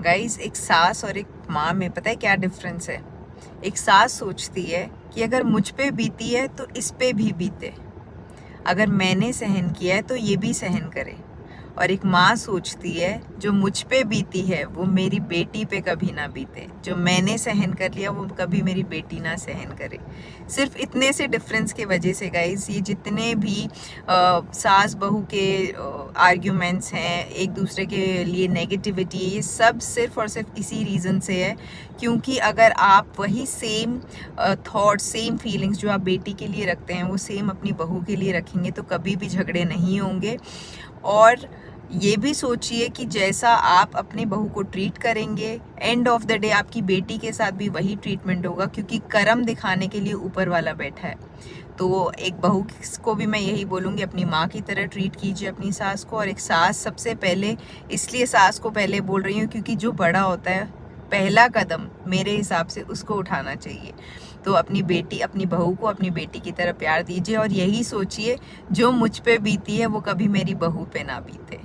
Guys, एक सास और एक माँ में पता है क्या डिफरेंस है? एक सास सोचती है कि अगर मुझ पे बीती है तो इस पे भी बीते, अगर मैंने सहन किया है तो ये भी सहन करे। और एक माँ सोचती है जो मुझ पे बीती है वो मेरी बेटी पे कभी ना बीते, जो मैंने सहन कर लिया वो कभी मेरी बेटी ना सहन करे। सिर्फ इतने से डिफरेंस की वजह से गाइस, ये जितने भी सास बहू के आर्ग्यूमेंट्स हैं, एक दूसरे के लिए नेगेटिविटी, ये सब सिर्फ और सिर्फ इसी रीज़न से है क्योंकि अगर आप वही सेम थॉट, सेम फीलिंग्स जो आप बेटी के लिए रखते हैं वो सेम अपनी बहू के लिए रखेंगे तो कभी भी झगड़े नहीं होंगे। और ये भी सोचिए कि जैसा आप अपने बहू को ट्रीट करेंगे, एंड ऑफ द डे आपकी बेटी के साथ भी वही ट्रीटमेंट होगा क्योंकि कर्म दिखाने के लिए ऊपर वाला बैठा है। तो एक बहू को भी मैं यही बोलूँगी, अपनी माँ की तरह ट्रीट कीजिए अपनी सास को। और एक सास सबसे पहले, इसलिए सास को पहले बोल रही हूँ क्योंकि जो बड़ा होता है पहला कदम मेरे हिसाब से उसको उठाना चाहिए। तो अपनी बेटी, अपनी बहू को अपनी बेटी की तरह प्यार दीजिए और यही सोचिए जो मुझ पे बीती है वो कभी मेरी बहू पे ना बीते।